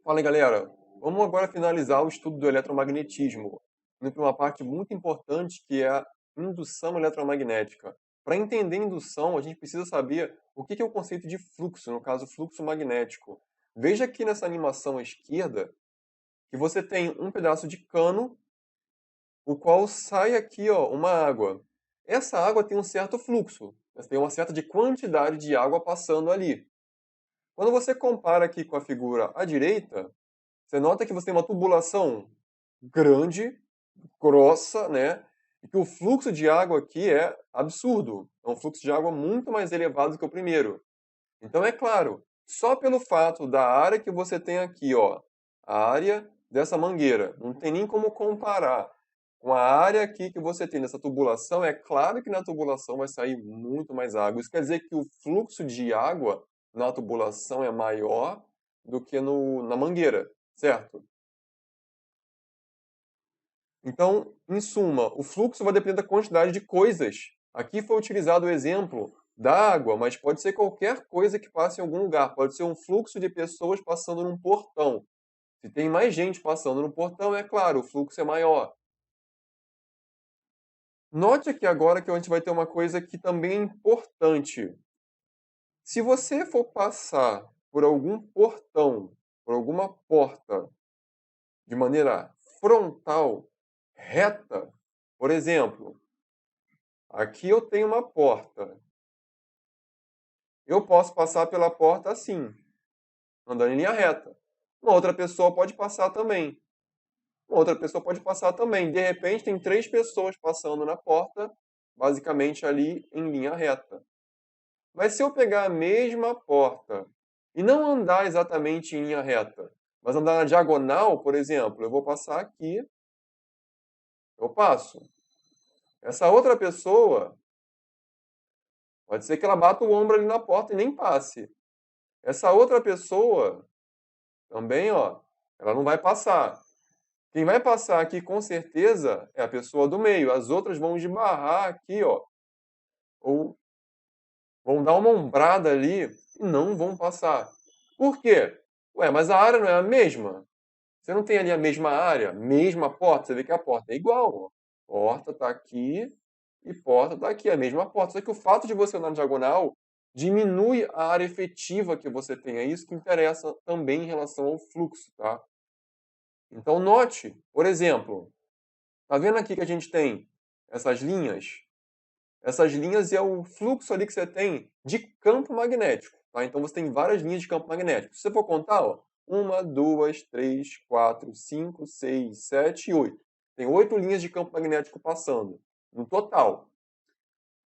Fala aí, galera. Vamos agora finalizar o estudo do eletromagnetismo, indo para uma parte muito importante que é a indução eletromagnética. Para entender indução, a gente precisa saber o que é o conceito de fluxo, no caso, fluxo magnético. Veja aqui nessa animação à esquerda que você tem um pedaço de cano, o qual sai aqui, ó, uma água. Essa água tem um certo fluxo, tem uma certa de quantidade de água passando ali. Quando você compara aqui com a figura à direita, você nota que você tem uma tubulação grande, grossa, né? E que o fluxo de água aqui é absurdo. É um fluxo de água muito mais elevado que o primeiro. Então, é claro, só pelo fato da área que você tem aqui, ó, a área dessa mangueira, não tem nem como comparar com a área aqui que você tem nessa tubulação. É claro que na tubulação vai sair muito mais água. Isso quer dizer que o fluxo de água na tubulação é maior do que na mangueira, certo? Então, em suma, o fluxo vai depender da quantidade de coisas. Aqui foi utilizado o exemplo da água, mas pode ser qualquer coisa que passe em algum lugar. Pode ser um fluxo de pessoas passando num portão. Se tem mais gente passando no portão, é claro, o fluxo é maior. Note aqui agora que a gente vai ter uma coisa que também é importante. Se você for passar por algum portão, por alguma porta, de maneira frontal, reta, por exemplo, aqui eu tenho uma porta. Eu posso passar pela porta assim, andando em linha reta. Uma outra pessoa pode passar também. Uma outra pessoa pode passar também. De repente, tem três pessoas passando na porta, basicamente ali em linha reta. Mas se eu pegar a mesma porta e não andar exatamente em linha reta, mas andar na diagonal, por exemplo, eu vou passar aqui, eu passo. Essa outra pessoa, pode ser que ela bata o ombro ali na porta e nem passe. Essa outra pessoa também, ó, ela não vai passar. Quem vai passar aqui com certeza é a pessoa do meio. As outras vão esbarrar aqui, ó, ou vão dar uma ombrada ali e não vão passar. Por quê? Ué, mas a área não é a mesma? Você não tem ali a mesma área, mesma porta? Você vê que a porta é igual, ó. Porta tá aqui e porta tá aqui, a mesma porta. Só que o fato de você andar na diagonal diminui a área efetiva que você tem. É isso que interessa também em relação ao fluxo, tá? Então note, por exemplo, tá vendo aqui que a gente tem essas linhas? Essas linhas é o fluxo ali que você tem de campo magnético, tá? Então você tem várias linhas de campo magnético. Se você for contar, ó, 1, 2, 3, 4, 5, 6, 7 e 8. Tem 8 linhas de campo magnético passando, no total.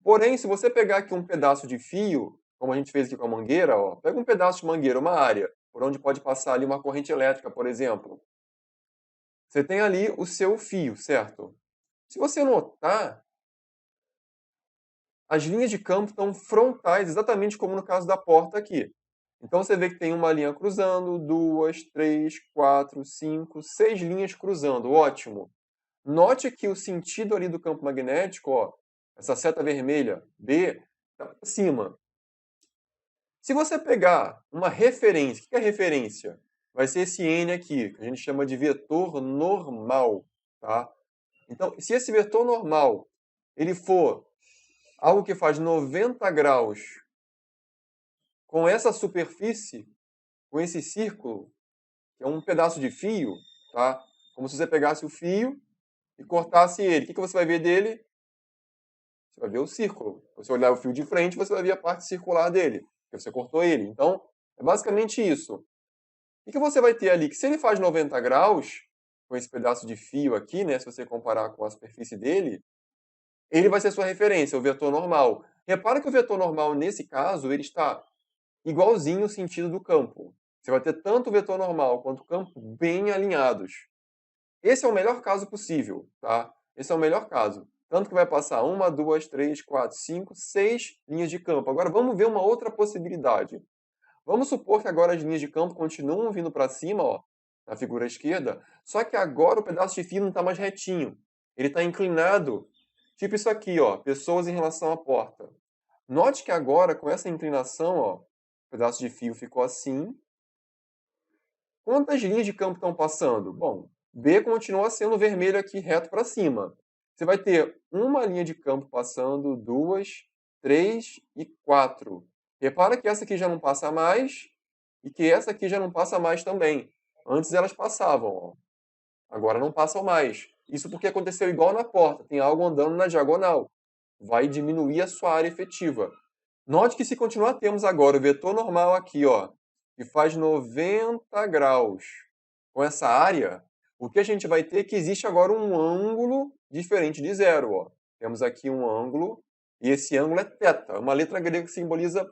Porém, se você pegar aqui um pedaço de fio, como a gente fez aqui com a mangueira, ó, pega um pedaço de mangueira, uma área, por onde pode passar ali uma corrente elétrica, por exemplo. Você tem ali o seu fio, certo? Se você notar, as linhas de campo estão frontais, exatamente como no caso da porta aqui. Então você vê que tem uma linha cruzando, duas, três, quatro, cinco, seis linhas cruzando. Ótimo. Note que o sentido ali do campo magnético, ó, essa seta vermelha, B, está para cima. Se você pegar uma referência, o que é referência? Vai ser esse N aqui, que a gente chama de vetor normal, tá? Então, se esse vetor normal ele for algo que faz 90 graus com essa superfície, com esse círculo, que é um pedaço de fio, tá? Como se você pegasse o fio e cortasse ele. O que você vai ver dele? Você vai ver o círculo. Se você olhar o fio de frente, você vai ver a parte circular dele, porque você cortou ele. Então, é basicamente isso. O que você vai ter ali? Que se ele faz 90 graus, com esse pedaço de fio aqui, né? Se você comparar com a superfície dele, ele vai ser sua referência, o vetor normal. Repara que o vetor normal, nesse caso, ele está igualzinho o sentido do campo. Você vai ter tanto o vetor normal quanto o campo bem alinhados. Esse é o melhor caso possível, tá? Esse é o melhor caso. Tanto que vai passar uma, duas, três, quatro, cinco, seis linhas de campo. Agora vamos ver uma outra possibilidade. Vamos supor que agora as linhas de campo continuam vindo para cima, ó, na figura esquerda, só que agora o pedaço de fio não está mais retinho. Ele está inclinado. Tipo isso aqui, ó, pessoas em relação à porta. Note que agora, com essa inclinação, ó, o pedaço de fio ficou assim, Quantas linhas de campo estão passando? Bom, B continua sendo vermelho aqui, reto para cima. Você vai ter uma linha de campo passando, 2, 3 e 4. Repara que essa aqui já não passa mais e que essa aqui já não passa mais também. Antes elas passavam, ó. Agora não passam mais. Isso porque aconteceu igual na porta, tem algo andando na diagonal. Vai diminuir a sua área efetiva. Note que se continuar, temos agora o vetor normal aqui, ó, que faz 90 graus com essa área, o que a gente vai ter é que existe agora um ângulo diferente de zero. Ó. Temos aqui um ângulo, e esse ângulo é θ, uma letra grega que simboliza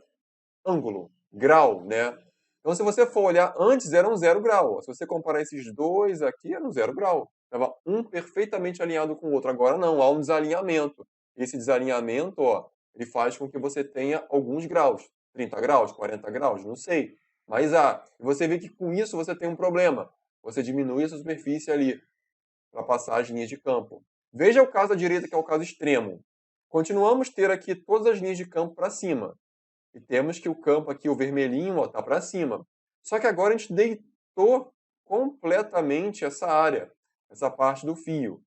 ângulo, grau, né? Então, se você for olhar, antes era um 0 grau. Ó. Se você comparar esses dois aqui, era um 0 grau. Estava um perfeitamente alinhado com o outro. Agora não, há um desalinhamento. Esse desalinhamento, ó, ele faz com que você tenha alguns graus. 30 graus, 40 graus, não sei. Mas você vê que com isso você tem um problema. Você diminui a sua superfície ali para passar as linhas de campo. Veja o caso da direita, que é o caso extremo. Continuamos ter aqui todas as linhas de campo para cima. E temos que o campo aqui, o vermelhinho, está para cima. Só que agora a gente deitou completamente essa área, essa parte do fio.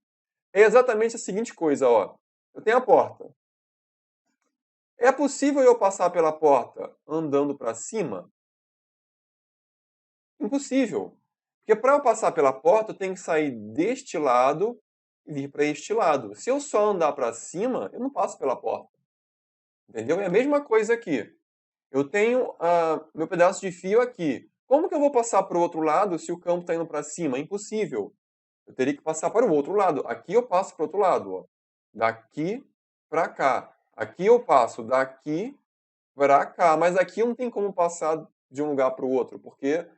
É exatamente a seguinte coisa, ó. Eu tenho a porta. É possível eu passar pela porta andando para cima? Impossível. Porque para eu passar pela porta, eu tenho que sair deste lado e vir para este lado. Se eu só andar para cima, eu não passo pela porta. Entendeu? É a mesma coisa aqui. Eu tenho meu pedaço de fio aqui. Como que eu vou passar para o outro lado se o campo está indo para cima? É impossível. Eu teria que passar para o outro lado. Aqui eu passo para o outro lado. Ó. Daqui para cá. Aqui eu passo daqui para cá. Mas aqui não tem como passar de um lugar para o outro, porque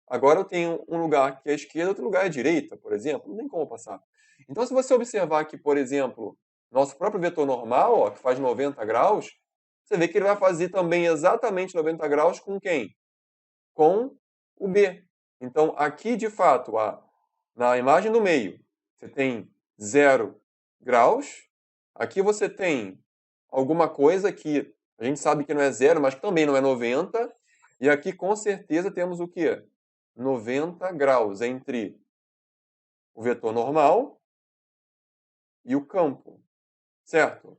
agora eu tenho um lugar que é a esquerda, outro lugar é a direita, por exemplo. Não tem como passar. Então, se você observar aqui, por exemplo, nosso próprio vetor normal, ó, que faz 90 graus, você vê que ele vai fazer também exatamente 90 graus com quem? Com o B. Então, aqui, de fato, na imagem do meio, você tem 0 graus. Aqui você tem alguma coisa que a gente sabe que não é zero, mas que também não é 90. E aqui, com certeza, temos o quê? 90 graus entre o vetor normal e o campo, certo?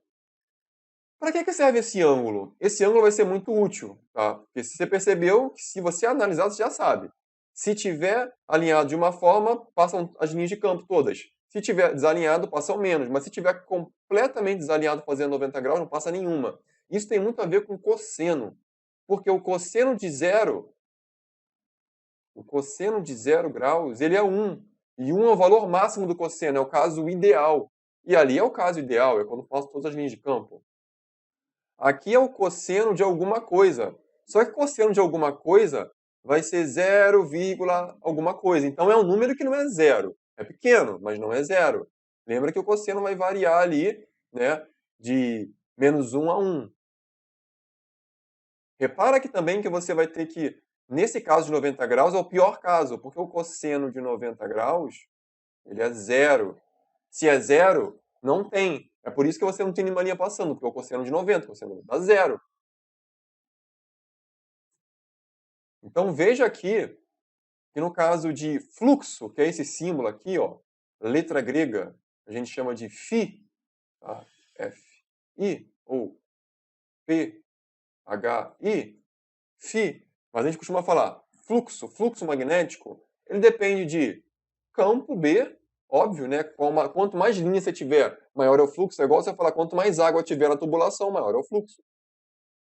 Para que serve esse ângulo? Esse ângulo vai ser muito útil, tá? Porque você percebeu que se você analisar, você já sabe. Se tiver alinhado de uma forma, passam as linhas de campo todas. Se tiver desalinhado, passam menos. Mas se tiver completamente desalinhado, fazendo 90 graus, não passa nenhuma. Isso tem muito a ver com cosseno. Porque o cosseno de 0 graus, ele é 1. E 1 é o valor máximo do cosseno, é o caso ideal. E ali é o caso ideal, é quando passo todas as linhas de campo. Aqui é o cosseno de alguma coisa. Só que cosseno de alguma coisa vai ser 0, alguma coisa. Então é um número que não é zero. É pequeno, mas não é zero. Lembra que o cosseno vai variar ali, né, de -1 a 1. Repara aqui também que você vai ter que, nesse caso de 90 graus, é o pior caso, porque o cosseno de 90 graus, ele é zero. Se é zero, não tem. É por isso que você não tem nenhuma linha passando, porque é o cosseno de 90, o cosseno dá zero. Então veja aqui que no caso de fluxo, que é esse símbolo aqui, ó, letra grega, a gente chama de φ, tá? F-I, ou P-H-I, φ, mas a gente costuma falar fluxo magnético, ele depende de campo B, óbvio, né? Quanto mais linha você tiver, maior é o fluxo. É igual você falar, quanto mais água tiver na tubulação, maior é o fluxo.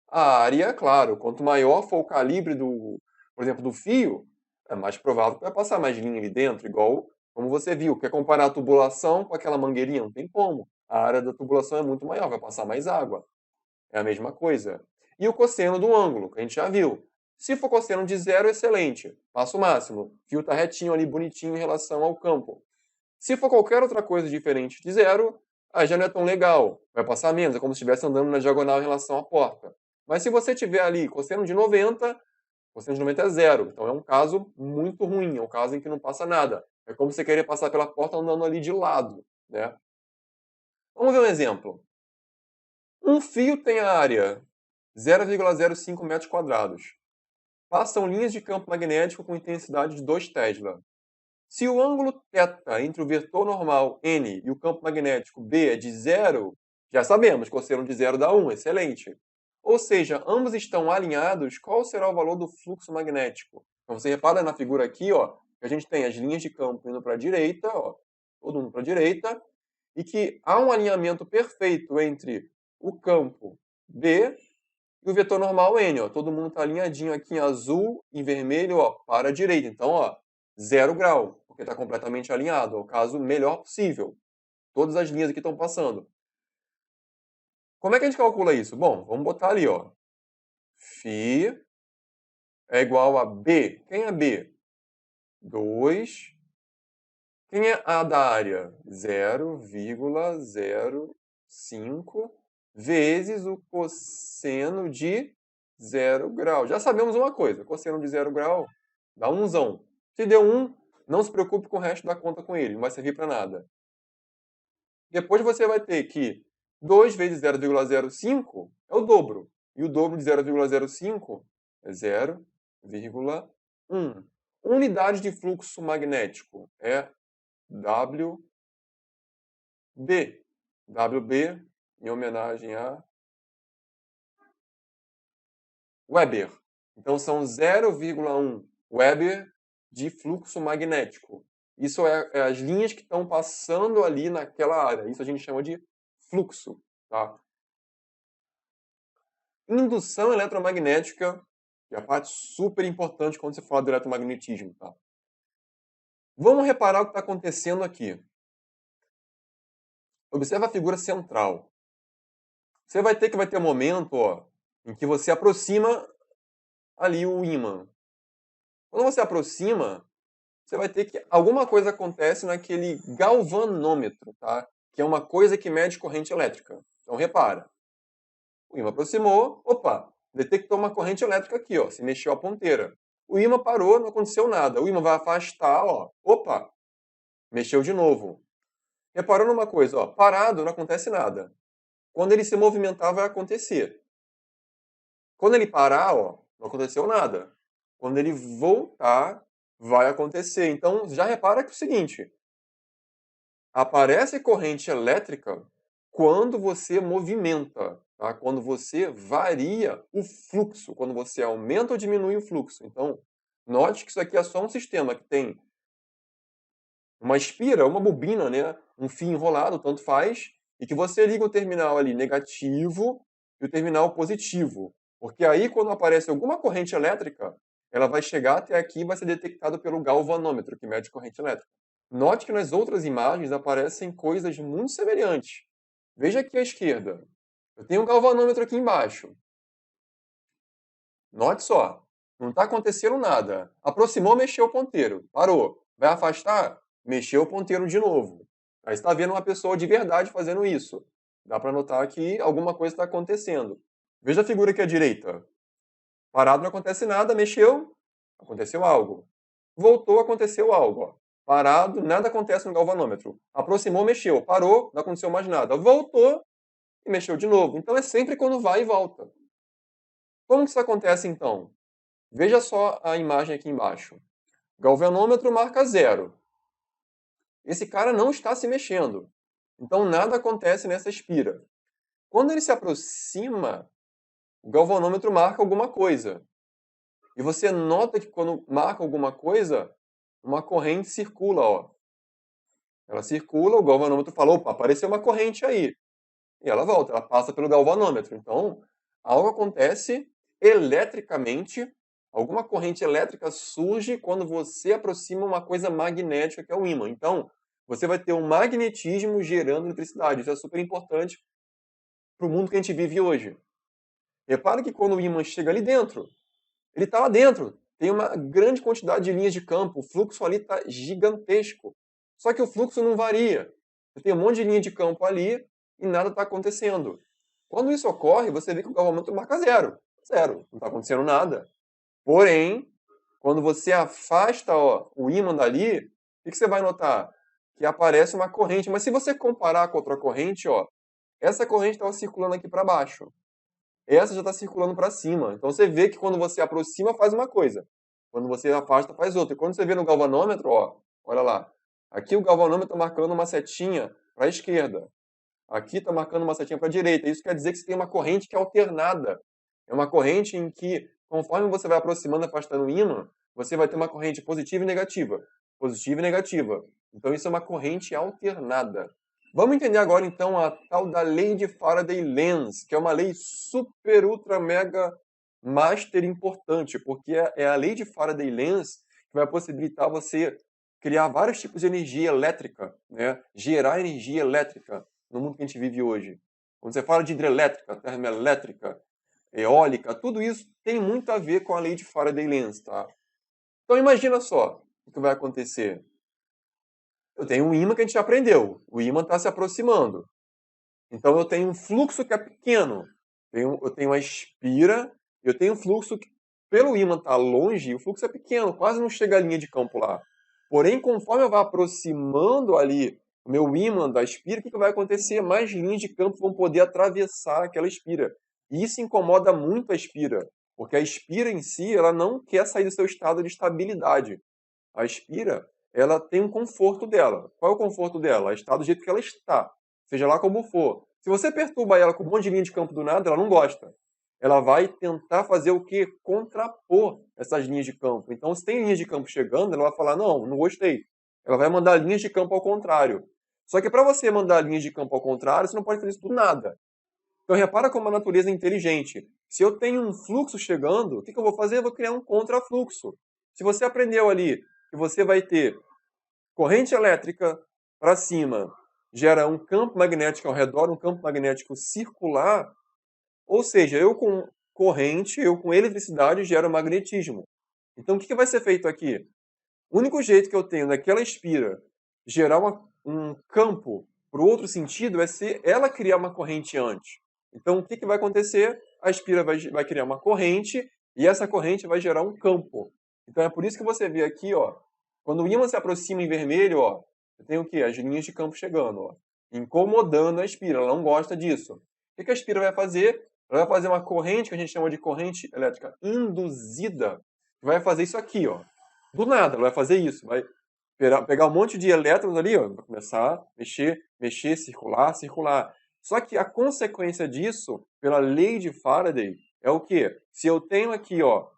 A área, claro, quanto maior for o calibre por exemplo, do fio, é mais provável que vai passar mais linha ali dentro, igual como você viu. Quer comparar a tubulação com aquela mangueirinha? Não tem como. A área da tubulação é muito maior, vai passar mais água. É a mesma coisa. E o cosseno do ângulo, que a gente já viu. Se for cosseno de zero, excelente. Passo máximo. O fio está retinho ali, bonitinho em relação ao campo. Se for qualquer outra coisa diferente de zero, aí já não é tão legal. Vai passar menos, é como se estivesse andando na diagonal em relação à porta. Mas se você tiver ali cosseno de 90, cosseno de 90 é zero. Então é um caso muito ruim, é um caso em que não passa nada. É como você querer passar pela porta andando ali de lado, né? Vamos ver um exemplo. Um fio tem a área 0,05 metros quadrados. passam linhas de campo magnético com intensidade de 2 Tesla. Se o ângulo θ entre o vetor normal n e o campo magnético B é de 0, já sabemos, cosseno de 0 dá 1, excelente. Ou seja, ambos estão alinhados, qual será o valor do fluxo magnético? Então você repara na figura aqui, ó, que a gente tem as linhas de campo indo para a direita, ó, todo mundo para a direita, e que há um alinhamento perfeito entre o campo B e o vetor normal n, ó. Todo mundo está alinhadinho aqui em azul e vermelho, ó, para a direita. Então, ó, 0 grau, porque está completamente alinhado, é o caso melhor possível. Todas as linhas aqui estão passando. Como é que a gente calcula isso? Bom, vamos botar ali, ó. Φ é igual a B. Quem é B? 2. Quem é A da área? 0,05 vezes o cosseno de 0 grau. Já sabemos uma coisa, cosseno de 0 grau dá 1zão. Se deu 1, não se preocupe com o resto da conta com ele, não vai servir para nada. Depois você vai ter que 2 vezes 0,05 é o dobro. E o dobro de 0,05 é 0,1. Unidade de fluxo magnético é WB. WB em homenagem a Weber. Então são 0,1 Weber de fluxo magnético. Isso é as linhas que estão passando ali naquela área. Isso a gente chama de fluxo. Tá? Indução eletromagnética, que é a parte super importante quando você fala do eletromagnetismo. Tá? Vamos reparar o que está acontecendo aqui. Observa a figura central. Você vai ter um momento, ó, em que você aproxima ali o ímã. Quando você aproxima, você vai ter que alguma coisa acontece naquele galvanômetro, tá? Que é uma coisa que mede corrente elétrica. Então repara. O ímã aproximou, opa, detectou uma corrente elétrica aqui, ó, se mexeu a ponteira. O ímã parou, não aconteceu nada. O ímã vai afastar, ó, opa, mexeu de novo. Reparou numa coisa, ó, parado não acontece nada. Quando ele se movimentar vai acontecer. Quando ele parar, ó, não aconteceu nada. Quando ele voltar, vai acontecer. Então, já repara que é o seguinte, aparece corrente elétrica quando você movimenta, tá? Quando você varia o fluxo, quando você aumenta ou diminui o fluxo. Então, note que isso aqui é só um sistema que tem uma espira, uma bobina, né? Um fio enrolado, tanto faz, e que você liga o terminal ali negativo e o terminal positivo. Porque aí, quando aparece alguma corrente elétrica, ela vai chegar até aqui e vai ser detectada pelo galvanômetro, que mede corrente elétrica. Note que nas outras imagens aparecem coisas muito semelhantes. Veja aqui à esquerda. Eu tenho um galvanômetro aqui embaixo. Note só. Não está acontecendo nada. Aproximou, mexeu o ponteiro. Parou. Vai afastar? Mexeu o ponteiro de novo. Aí você está vendo uma pessoa de verdade fazendo isso. Dá para notar que alguma coisa está acontecendo. Veja a figura aqui à direita. Parado, não acontece nada. Mexeu, aconteceu algo. Voltou, aconteceu algo. Ó. Parado, nada acontece no galvanômetro. Aproximou, mexeu. Parou, não aconteceu mais nada. Voltou e mexeu de novo. Então é sempre quando vai e volta. Como que isso acontece então? Veja só a imagem aqui embaixo. Galvanômetro marca 0. Esse cara não está se mexendo. Então nada acontece nessa espira. Quando ele se aproxima, o galvanômetro marca alguma coisa. E você nota que quando marca alguma coisa, uma corrente circula, ó. Ela circula, o galvanômetro fala, opa, apareceu uma corrente aí. E ela volta, ela passa pelo galvanômetro. Então, algo acontece eletricamente, alguma corrente elétrica surge quando você aproxima uma coisa magnética, que é o ímã. Então, você vai ter um magnetismo gerando eletricidade. Isso é super importante para o mundo que a gente vive hoje. Repare que quando o ímã chega ali dentro, ele está lá dentro. Tem uma grande quantidade de linhas de campo. O fluxo ali está gigantesco. Só que o fluxo não varia. Você tem um monte de linha de campo ali e nada está acontecendo. Quando isso ocorre, você vê que o galvanômetro marca 0. 0. Não está acontecendo nada. Porém, quando você afasta, ó, o ímã dali, o que você vai notar? Que aparece uma corrente. Mas se você comparar com outra corrente, ó, essa corrente estava circulando aqui para baixo. essa já está circulando para cima. Então você vê que quando você aproxima, faz uma coisa. Quando você afasta, faz outra. E quando você vê no galvanômetro, ó, olha lá. Aqui o galvanômetro está marcando uma setinha para a esquerda. Aqui está marcando uma setinha para a direita. Isso quer dizer que você tem uma corrente que é alternada. É uma corrente em que, conforme você vai aproximando e afastando o ímã, você vai ter uma corrente positiva e negativa. Positiva e negativa. Então isso é uma corrente alternada. Vamos entender agora então a tal da lei de Faraday-Lenz, que é uma lei super, ultra, mega, master importante, porque é a lei de Faraday-Lenz que vai possibilitar você criar vários tipos de energia elétrica, né? Gerar energia elétrica no mundo que a gente vive hoje. Quando você fala de hidrelétrica, termoelétrica, eólica, tudo isso tem muito a ver com a lei de Faraday-Lenz, tá? Então imagina só o que vai acontecer. Eu tenho um ímã que a gente já aprendeu. O ímã está se aproximando. Então eu tenho um fluxo que é pequeno. Eu tenho a espira, eu tenho um fluxo que, pelo ímã estar longe, o fluxo é pequeno, quase não chega à linha de campo lá. Porém, conforme eu vou aproximando ali o meu ímã da espira, o que vai acontecer? Mais linhas de campo vão poder atravessar aquela espira. E isso incomoda muito a espira, porque a espira em si ela não quer sair do seu estado de estabilidade. A espira, ela tem um conforto dela. Qual é o conforto dela? Ela está do jeito que ela está, seja lá como for. Se você perturba ela com um monte de linha de campo do nada, ela não gosta. Ela vai tentar fazer o quê? Contrapor essas linhas de campo. Então, se tem linhas de campo chegando, ela vai falar, não, não gostei. Ela vai mandar linhas de campo ao contrário. Só que para você mandar linhas de campo ao contrário, você não pode fazer isso do nada. Então, repara como a natureza é inteligente. Se eu tenho um fluxo chegando, o que eu vou fazer? Eu vou criar um contrafluxo. Se você aprendeu ali que você vai ter corrente elétrica para cima, gera um campo magnético ao redor, um campo magnético circular, ou seja, eu com corrente, eu com eletricidade gero magnetismo. Então, o que vai ser feito aqui? O único jeito que eu tenho daquela espira gerar um campo para o outro sentido é se ela criar uma corrente antes. Então, o que vai acontecer? A espira vai criar uma corrente e essa corrente vai gerar um campo. Então, é por isso que você vê aqui, ó, quando o ímã se aproxima em vermelho, ó, eu tenho o quê? As linhas de campo chegando, ó, incomodando a espira. Ela não gosta disso. O que a espira vai fazer? Ela vai fazer uma corrente que a gente chama de corrente elétrica induzida. Vai fazer isso aqui, ó. Do nada, ela vai fazer isso. Vai pegar um monte de elétrons ali, ó, vai começar a mexer, circular, circular. Só que a consequência disso, pela lei de Faraday, é o quê? Se eu tenho aqui, ó,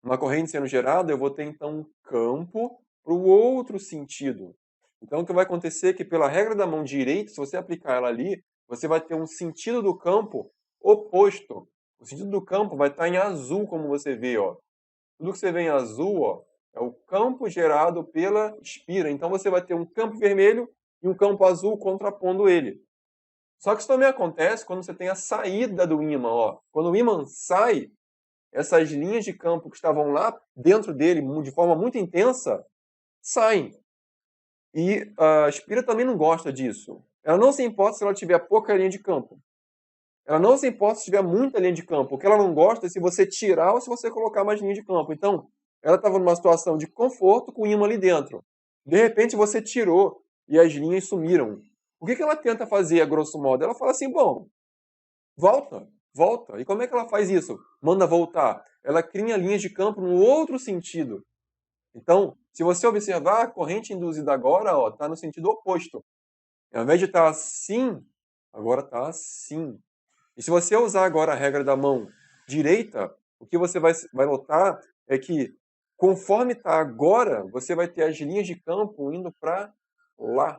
uma corrente sendo gerada, eu vou ter então um campo para o outro sentido. Então o que vai acontecer é que pela regra da mão direita, se você aplicar ela ali, você vai ter um sentido do campo oposto. O sentido do campo vai estar em azul, como você vê, ó. Tudo que você vê em azul, ó, é o campo gerado pela espira. Então você vai ter um campo vermelho e um campo azul contrapondo ele. Só que isso também acontece quando você tem a saída do ímã, ó. Quando o ímã sai, essas linhas de campo que estavam lá dentro dele de forma muito intensa saem. E a espira também não gosta disso. Ela não se importa se ela tiver pouca linha de campo. Ela não se importa se tiver muita linha de campo. O que ela não gosta é se você tirar ou se você colocar mais linha de campo. Então, ela estava numa situação de conforto com o ímã ali dentro. De repente, você tirou e as linhas sumiram. O que ela tenta fazer, a grosso modo? Ela fala assim, bom, volta, volta. E como é que ela faz isso? Manda voltar. Ela cria linhas de campo no outro sentido. Então, se você observar, a corrente induzida agora está no sentido oposto. Ao invés de estar assim, agora está assim. E se você usar agora a regra da mão direita, o que você vai notar é que, conforme está agora, você vai ter as linhas de campo indo para lá,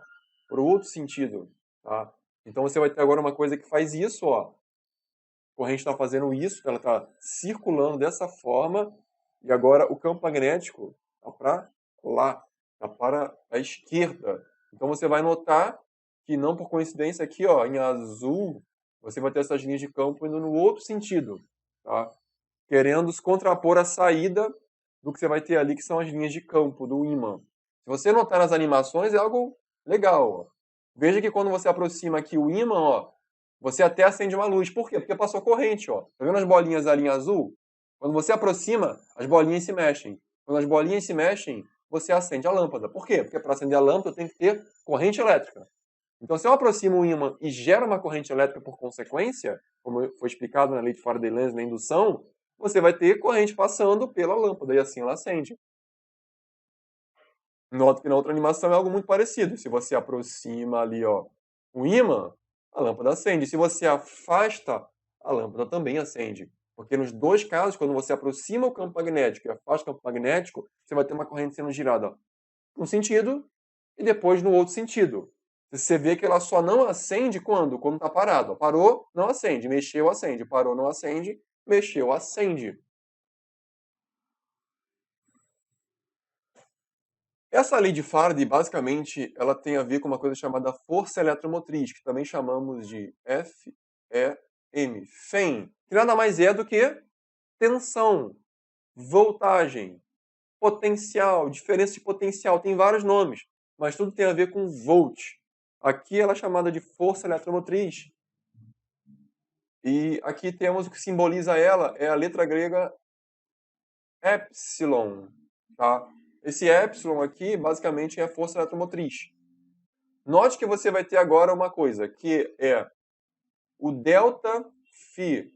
para o outro sentido. Tá? Então você vai ter agora uma coisa que faz isso, ó. A corrente está fazendo isso, ela está circulando dessa forma, e agora o campo magnético está para lá, está para a esquerda. Então você vai notar que, não por coincidência, aqui ó, em azul, você vai ter essas linhas de campo indo no outro sentido, tá? Querendo se contrapor à saída do que você vai ter ali, que são as linhas de campo do ímã. Se você notar nas animações, é algo legal. Ó. Veja que quando você aproxima aqui o ímã, ó, você até acende uma luz. Por quê? Porque passou corrente. Ó. Tá vendo as bolinhas ali em azul? Quando você aproxima, as bolinhas se mexem. Quando as bolinhas se mexem, você acende a lâmpada. Por quê? Porque para acender a lâmpada tem que ter corrente elétrica. Então, se eu aproximo o ímã e gero uma corrente elétrica por consequência, como foi explicado na lei de Faraday-Lenz na indução, você vai ter corrente passando pela lâmpada e assim ela acende. Nota que na outra animação é algo muito parecido. Se você aproxima ali, ó, o ímã, a lâmpada acende. Se você afasta, a lâmpada também acende. Porque nos dois casos, quando você aproxima o campo magnético e afasta o campo magnético, você vai ter uma corrente sendo girada num sentido e depois no outro sentido. Você vê que ela só não acende quando? Quando está parado. Parou, não acende. Mexeu, acende. Parou, não acende. Mexeu, acende. Essa lei de Faraday, basicamente, ela tem a ver com uma coisa chamada força eletromotriz, que também chamamos de FEM, FEM, que nada mais é do que tensão, voltagem, potencial, diferença de potencial, tem vários nomes, mas tudo tem a ver com volt. Aqui ela é chamada de força eletromotriz. E aqui temos o que simboliza ela, é a letra grega epsilon, tá? Esse epsilon aqui, basicamente, é a força eletromotriz. Note que você vai ter agora uma coisa, que é o delta φ.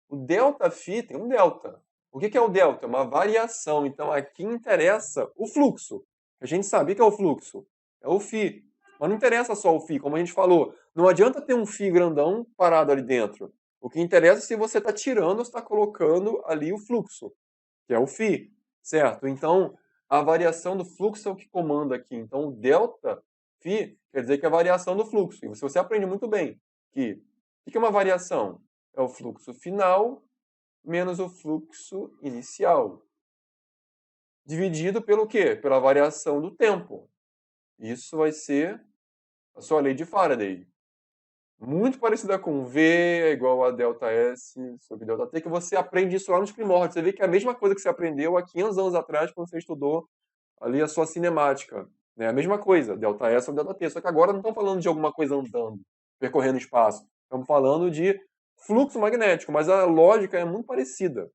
O delta φ tem um delta. O que é o delta? Uma variação. Então, aqui interessa o fluxo. A gente sabe o que é o fluxo. É o φ. Mas não interessa só o φ, como a gente falou. Não adianta ter um φ grandão parado ali dentro. O que interessa é se você está tirando ou está colocando ali o fluxo, que é o φ, certo? Então, a variação do fluxo é o que comanda aqui. Então, o delta φ quer dizer que é a variação do fluxo. E você aprende muito bem que o que é uma variação? É o fluxo final menos o fluxo inicial. Dividido pelo quê? Pela variação do tempo. Isso vai ser a sua lei de Faraday. Muito parecida com V é igual a delta S sobre delta T, que você aprende isso lá nos primórdios. Você vê que é a mesma coisa que você aprendeu há 500 anos atrás, quando você estudou ali a sua cinemática. É a mesma coisa, delta S ou delta T. Só que agora não estamos falando de alguma coisa andando, percorrendo espaço. Estamos falando de fluxo magnético, mas a lógica é muito parecida.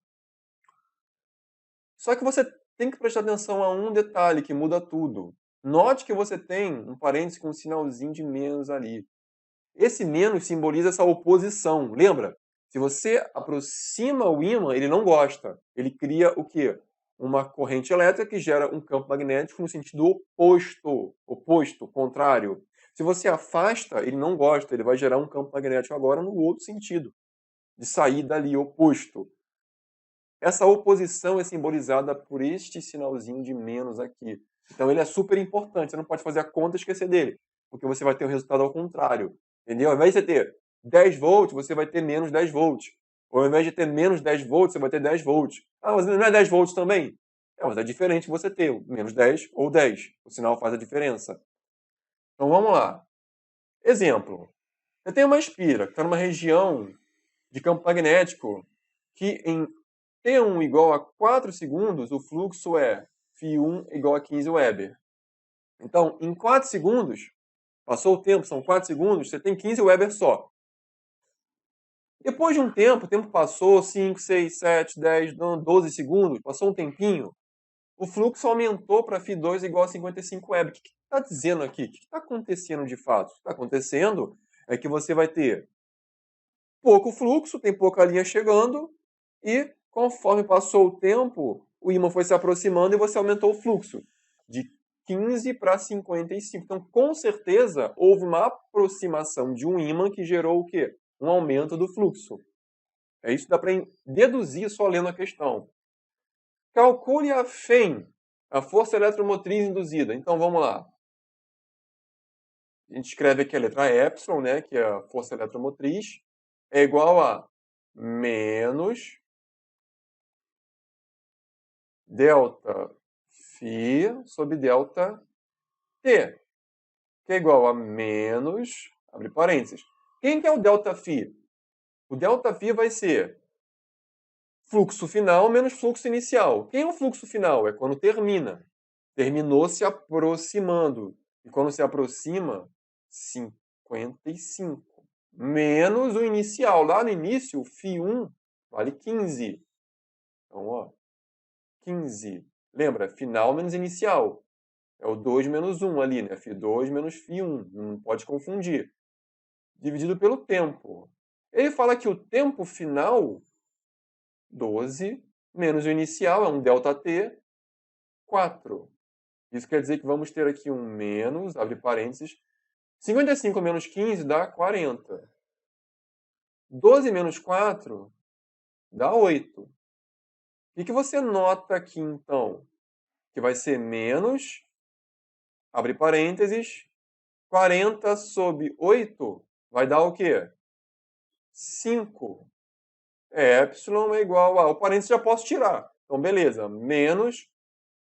Só que você tem que prestar atenção a um detalhe que muda tudo. Note que você tem um parênteses com um sinalzinho de menos ali. Esse menos simboliza essa oposição. Lembra? Se você aproxima o ímã, ele não gosta. Ele cria o quê? Uma corrente elétrica que gera um campo magnético no sentido oposto, contrário. Se você afasta, ele não gosta, ele vai gerar um campo magnético agora no outro sentido, de sair dali oposto. Essa oposição é simbolizada por este sinalzinho de menos aqui. Então ele é super importante, você não pode fazer a conta e esquecer dele, porque você vai ter o resultado ao contrário. Entendeu? Ao invés de você ter 10 volts, você vai ter menos 10 volts. Ou ao invés de ter menos 10 volts, você vai ter 10 volts. Ah, mas não é 10 volts também? É, mas é diferente você ter menos 10 ou 10. O sinal faz a diferença. Então vamos lá. Exemplo. Você tem uma espira que está numa região de campo magnético que em T1 igual a 4 segundos, o fluxo é φ1 igual a 15 Weber. Então, em 4 segundos, passou o tempo, são 4 segundos, você tem 15 Weber só. Depois de um tempo, o tempo passou 5, 6, 7, 10, 12 segundos, passou um tempinho, o fluxo aumentou para φ2 igual a 55 Weber. O que está dizendo aqui? O que está acontecendo de fato? O que está acontecendo é que você vai ter pouco fluxo, tem pouca linha chegando, e conforme passou o tempo, o ímã foi se aproximando e você aumentou o fluxo de 15 para 55. Então, com certeza, houve uma aproximação de um ímã que gerou o quê? Um aumento do fluxo. É isso que dá para deduzir só lendo a questão. Calcule a FEM, a força eletromotriz induzida. Então, vamos lá. A gente escreve aqui a letra epsilon, né, que é a força eletromotriz, é igual a menos delta φ sobre delta t, que é igual a menos, abre parênteses. Quem que é o delta φ? O delta φ vai ser fluxo final menos fluxo inicial. Quem é o fluxo final? É quando termina. Terminou se aproximando. E quando se aproxima, 55. Menos o inicial. Lá no início, φ1 vale 15. Então, ó, 15. Lembra? Final menos inicial. É o 2 menos 1 ali, né? Φ2 menos Φ1. Não pode confundir. Dividido pelo tempo. Ele fala que o tempo final, 12, menos o inicial, é um ΔT, 4. Isso quer dizer que vamos ter aqui um menos, abre parênteses, 55 menos 15 dá 40. 12 menos 4 dá 8. O que você nota aqui, então? Que vai ser menos, abre parênteses, 40 sobre 8 vai dar o quê? 5. Epsilon é igual a... O parênteses já posso tirar. Então, beleza. Menos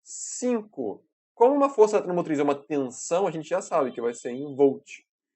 5. Como uma força eletromotriz é uma tensão, a gente já sabe que vai ser em volt.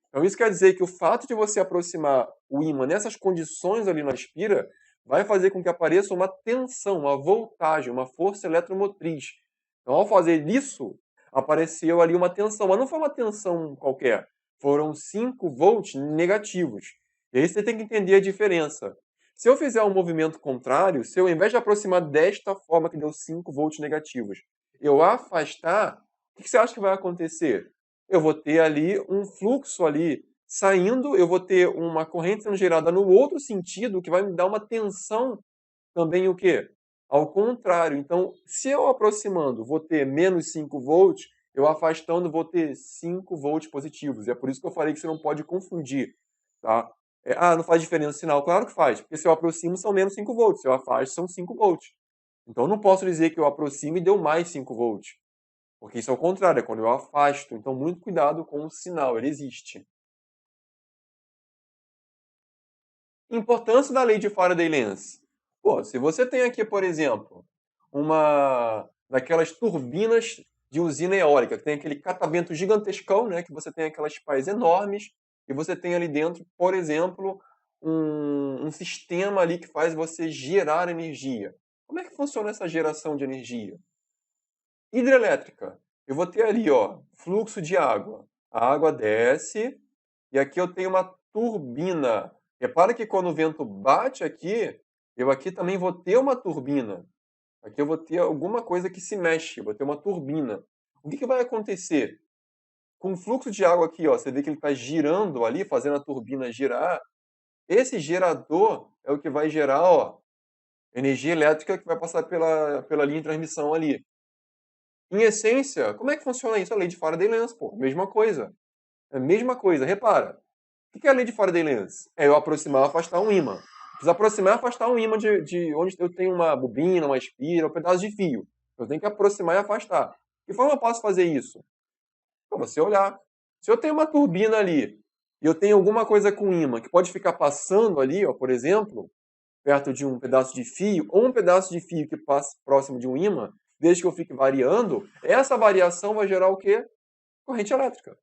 Então, isso quer dizer que o fato de você aproximar o ímã nessas condições ali na espira vai fazer com que apareça uma tensão, uma voltagem, uma força eletromotriz. Então, ao fazer isso, apareceu ali uma tensão. Mas não foi uma tensão qualquer. Foram 5 volts negativos. E aí você tem que entender a diferença. Se eu fizer um movimento contrário, se eu, ao invés de aproximar desta forma que deu 5 volts negativos, eu afastar, o que você acha que vai acontecer? Eu vou ter ali um fluxo ali saindo, eu vou ter uma corrente sendo gerada no outro sentido, que vai me dar uma tensão também o quê? Ao contrário. Então, se eu aproximando vou ter menos 5 volts, eu afastando vou ter 5 volts positivos. E é por isso que eu falei que você não pode confundir, tá? Não faz diferença o sinal. Claro que faz, porque se eu aproximo são menos 5 volts, se eu afasto são 5 volts. Então, eu não posso dizer que eu aproximo e deu mais 5 volts. Porque isso é o contrário, é quando eu afasto. Então, muito cuidado com o sinal, ele existe. Importância da lei de Faraday-Lenz. Pô, se você tem aqui, por exemplo, uma daquelas turbinas de usina eólica, que tem aquele catavento gigantescão, né, que você tem aquelas pás enormes, e você tem ali dentro, por exemplo, um sistema ali que faz você gerar energia. Como é que funciona essa geração de energia? Hidrelétrica. Eu vou ter ali, ó, fluxo de água. A água desce e aqui eu tenho uma turbina. Repara que quando o vento bate aqui, eu aqui também vou ter uma turbina. Aqui eu vou ter alguma coisa que se mexe, vou ter uma turbina. O que vai acontecer? Com o fluxo de água aqui, ó, você vê que ele está girando ali, fazendo a turbina girar. Esse gerador é o que vai gerar, ó, energia elétrica que vai passar pela linha de transmissão ali. Em essência, como é que funciona isso? A lei de Faraday-Lenz, pô. Mesma coisa. É a mesma coisa. Repara. O que é a lei de Faraday-Lenz? É eu aproximar e afastar um ímã. Preciso aproximar e afastar um ímã de onde eu tenho uma bobina, uma espira, um pedaço de fio. Eu tenho que aproximar e afastar. Que forma eu posso fazer isso? Para você olhar. Se eu tenho uma turbina ali e eu tenho alguma coisa com ímã que pode ficar passando ali, ó, por exemplo, perto de um pedaço de fio, ou um pedaço de fio que passa próximo de um ímã, desde que eu fique variando, essa variação vai gerar o quê? Corrente elétrica.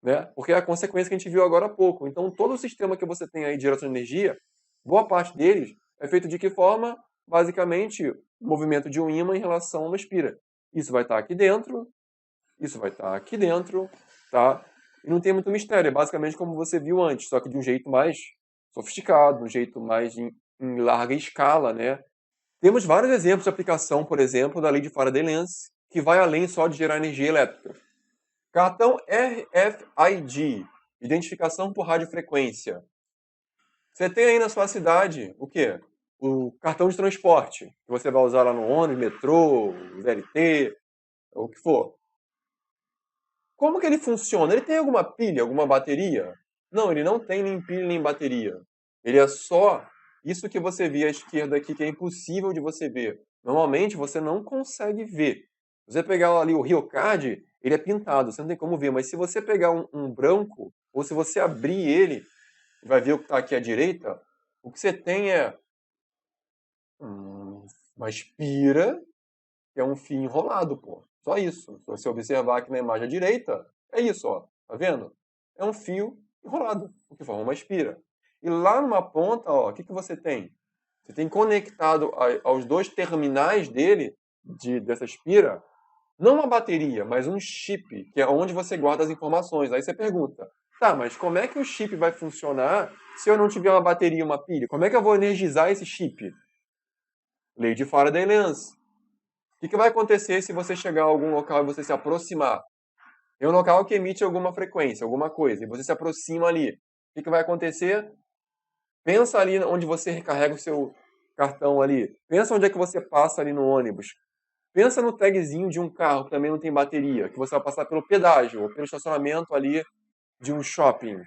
Né? Porque é a consequência que a gente viu agora há pouco. Então, todo o sistema que você tem aí de geração de energia, boa parte deles é feito de que forma? Basicamente, o movimento de um ímã em relação a uma espira. Isso vai estar aqui dentro, isso vai estar aqui dentro, tá? E não tem muito mistério, é basicamente como você viu antes, só que de um jeito mais sofisticado, de um jeito mais em larga escala, né? Temos vários exemplos de aplicação, por exemplo, da lei de Faraday-Lenz, que vai além só de gerar energia elétrica. Cartão RFID, identificação por radiofrequência. Você tem aí na sua cidade o quê? O cartão de transporte, que você vai usar lá no ônibus, metrô, VLT, ou o que for. Como que ele funciona? Ele tem alguma pilha, alguma bateria? Não, ele não tem nem pilha nem bateria. Ele é só isso que você vê à esquerda aqui, que é impossível de você ver. Normalmente você não consegue ver. Se você pegar ali o Riocard, ele é pintado, você não tem como ver. Mas se você pegar um branco, ou se você abrir ele, vai ver o que está aqui à direita, o que você tem é uma espira, que é um fio enrolado, pô. Só isso. Se você observar aqui na imagem à direita, é isso, ó. Tá vendo? É um fio enrolado, o que forma uma espira. E lá numa ponta, ó, o que você tem? Você tem conectado aos dois terminais dele, dessa espira, não uma bateria, mas um chip, que é onde você guarda as informações. Aí você pergunta, tá, mas como é que o chip vai funcionar se eu não tiver uma bateria, uma pilha? Como é que eu vou energizar esse chip? Lei de Faraday-Lenz. que vai acontecer se você chegar a algum local e você se aproximar? É um local que emite alguma frequência, alguma coisa, e você se aproxima ali. O que vai acontecer? Pensa ali onde você recarrega o seu cartão ali. Pensa onde é que você passa ali no ônibus. Pensa no tagzinho de um carro que também não tem bateria, que você vai passar pelo pedágio ou pelo estacionamento ali de um shopping.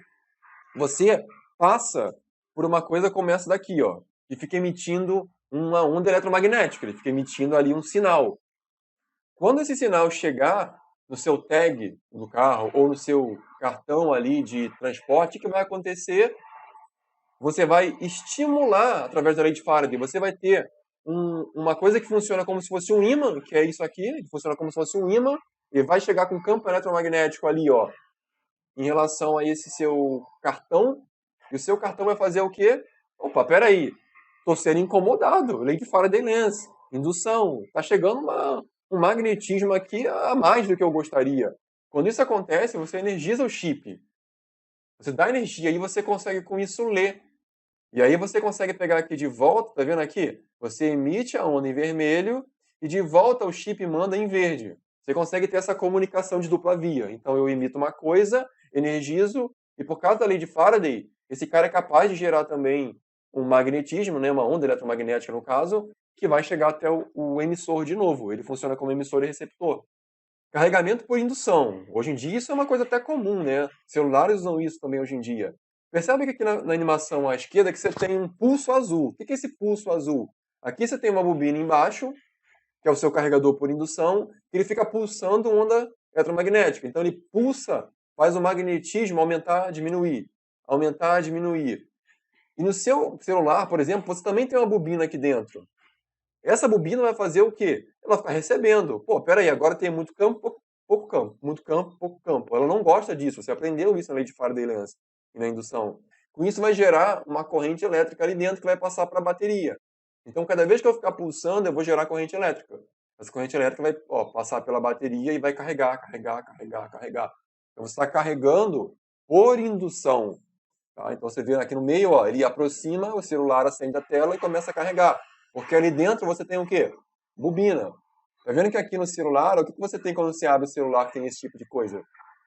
Você passa por uma coisa como essa daqui, ó, que fica emitindo uma onda eletromagnética, ele fica emitindo ali um sinal. Quando esse sinal chegar no seu tag do carro ou no seu cartão ali de transporte, o que vai acontecer? Você vai estimular através da lei de Faraday. Você vai ter uma coisa que funciona como se fosse um ímã, que é isso aqui, que funciona como se fosse um ímã, e vai chegar com um campo eletromagnético ali, ó, em relação a esse seu cartão, e o seu cartão vai fazer o quê? Opa, peraí, estou sendo incomodado, lei de Faraday Lens, indução, está chegando um magnetismo aqui a mais do que eu gostaria. Quando isso acontece, você energiza o chip, você dá energia e você consegue com isso ler. E aí você consegue pegar aqui de volta, tá vendo aqui? Você emite a onda em vermelho e de volta o chip manda em verde. Você consegue ter essa comunicação de dupla via. Então eu emito uma coisa, energizo, e por causa da lei de Faraday, esse cara é capaz de gerar também um magnetismo, né, uma onda eletromagnética no caso, que vai chegar até o emissor de novo. Ele funciona como emissor e receptor. Carregamento por indução. Hoje em dia isso é uma coisa até comum, né? Celulares usam isso também hoje em dia. Percebe que aqui na animação à esquerda que você tem um pulso azul. O que é esse pulso azul? Aqui você tem uma bobina embaixo, que é o seu carregador por indução, que ele fica pulsando onda eletromagnética. Então ele pulsa, faz o magnetismo aumentar, diminuir. Aumentar, diminuir. E no seu celular, por exemplo, você também tem uma bobina aqui dentro. Essa bobina vai fazer o quê? Ela vai ficar recebendo. Pô, peraí, agora tem muito campo, pouco campo. Muito campo, pouco campo. Ela não gosta disso. Você aprendeu isso na lei de Faraday-Lens e na indução. Com isso vai gerar uma corrente elétrica ali dentro que vai passar para a bateria. Então, cada vez que eu ficar pulsando, eu vou gerar corrente elétrica. Essa corrente elétrica vai passar pela bateria e vai carregar, carregar, carregar, carregar. Então, você está carregando por indução. Tá? Então, você vê aqui no meio, ó, ele aproxima, o celular acende a tela e começa a carregar. Porque ali dentro você tem o quê? Bobina. Tá vendo que aqui no celular, o que você tem quando você abre o celular que tem esse tipo de coisa?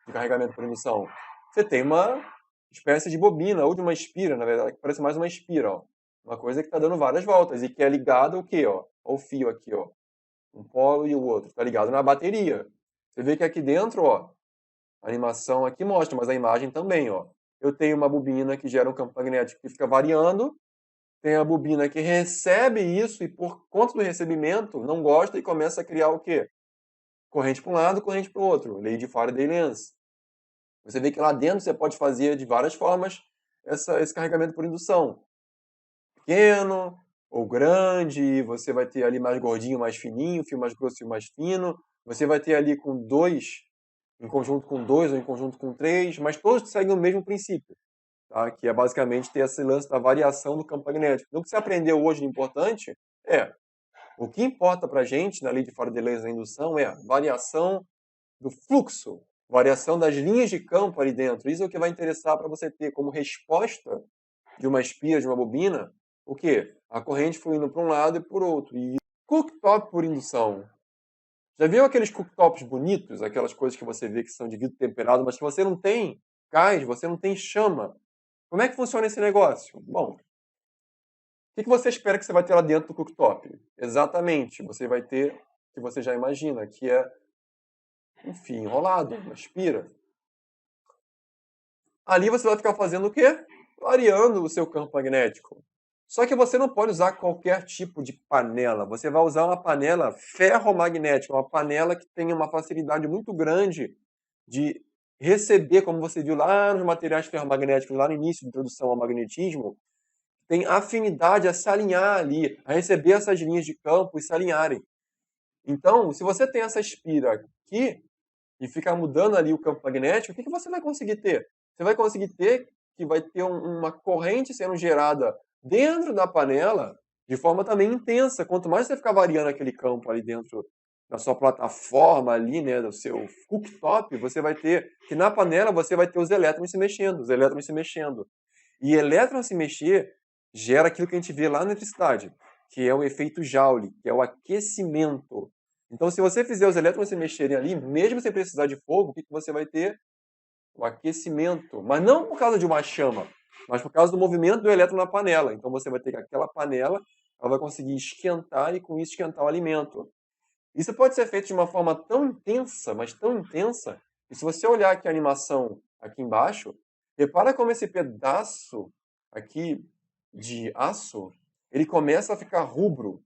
De carregamento por indução? Você tem uma espécie de bobina, ou de uma espira, na verdade, que parece mais uma espira, ó. Uma coisa que está dando várias voltas e que é ligada ao quê, ó? Ao fio aqui, ó. Um polo e o outro. Está ligado na bateria. Você vê que aqui dentro, ó, a animação aqui mostra, mas a imagem também, ó. Eu tenho uma bobina que gera um campo magnético que fica variando, tem a bobina que recebe isso e por conta do recebimento não gosta e começa a criar o quê? Corrente para um lado, corrente para o outro. Lei de Faraday-Lens. Você vê que lá dentro você pode fazer de várias formas esse carregamento por indução. Pequeno ou grande, você vai ter ali mais gordinho, mais fininho, fio mais grosso, fio mais fino. Você vai ter ali com dois, em conjunto com dois ou em conjunto com três, mas todos seguem o mesmo princípio. Tá? Que é basicamente ter esse lance da variação do campo magnético. Então, o que você aprendeu hoje de importante é, o que importa para a gente na lei de Faraday-Lens da indução é a variação do fluxo, variação das linhas de campo ali dentro. Isso é o que vai interessar para você ter como resposta de uma espira, de uma bobina, o quê? A corrente fluindo para um lado e para o outro. E cooktop por indução. Já viu aqueles cooktops bonitos, aquelas coisas que você vê que são de vidro temperado, mas que você não tem gás, você não tem chama? Como é que funciona esse negócio? Bom, o que você espera que você vai ter lá dentro do cooktop? Exatamente, você vai ter o que você já imagina, que é um fio enrolado, uma espira. Ali você vai ficar fazendo o quê? Variando o seu campo magnético. Só que você não pode usar qualquer tipo de panela. Você vai usar uma panela ferromagnética, uma panela que tenha uma facilidade muito grande de receber, como você viu lá nos materiais ferromagnéticos, lá no início da introdução ao magnetismo, tem afinidade a se alinhar ali, a receber essas linhas de campo e se alinharem. Então, se você tem essa espira aqui e ficar mudando ali o campo magnético, o que você vai conseguir ter? Você vai conseguir ter que vai ter uma corrente sendo gerada dentro da panela de forma também intensa. Quanto mais você ficar variando aquele campo ali dentro da sua plataforma ali, né, do seu cooktop, você vai ter que na panela você vai ter os elétrons se mexendo, os elétrons se mexendo. E elétron se mexer gera aquilo que a gente vê lá na eletricidade, que é o efeito Joule, que é o aquecimento. Então, se você fizer os elétrons se mexerem ali, mesmo sem precisar de fogo, o que você vai ter? O aquecimento. Mas não por causa de uma chama, mas por causa do movimento do elétron na panela. Então, você vai ter que aquela panela, ela vai conseguir esquentar e, com isso, esquentar o alimento. Isso pode ser feito de uma forma tão intensa, mas tão intensa, que se você olhar aqui a animação aqui embaixo, repara como esse pedaço aqui de aço, ele começa a ficar rubro,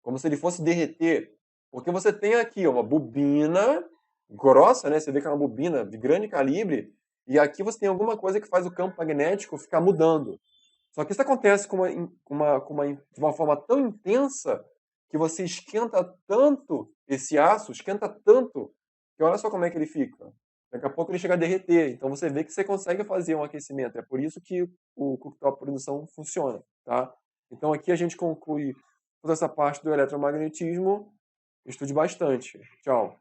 como se ele fosse derreter. Porque você tem aqui uma bobina grossa, né? Você vê que é uma bobina de grande calibre, e aqui você tem alguma coisa que faz o campo magnético ficar mudando. Só que isso acontece de uma forma tão intensa que você esquenta tanto esse aço, esquenta tanto, que olha só como é que ele fica. Daqui a pouco ele chega a derreter. Então você vê que você consegue fazer um aquecimento. É por isso que o cooktop produção funciona, tá? Então aqui a gente conclui toda essa parte do eletromagnetismo. Estude bastante. Tchau.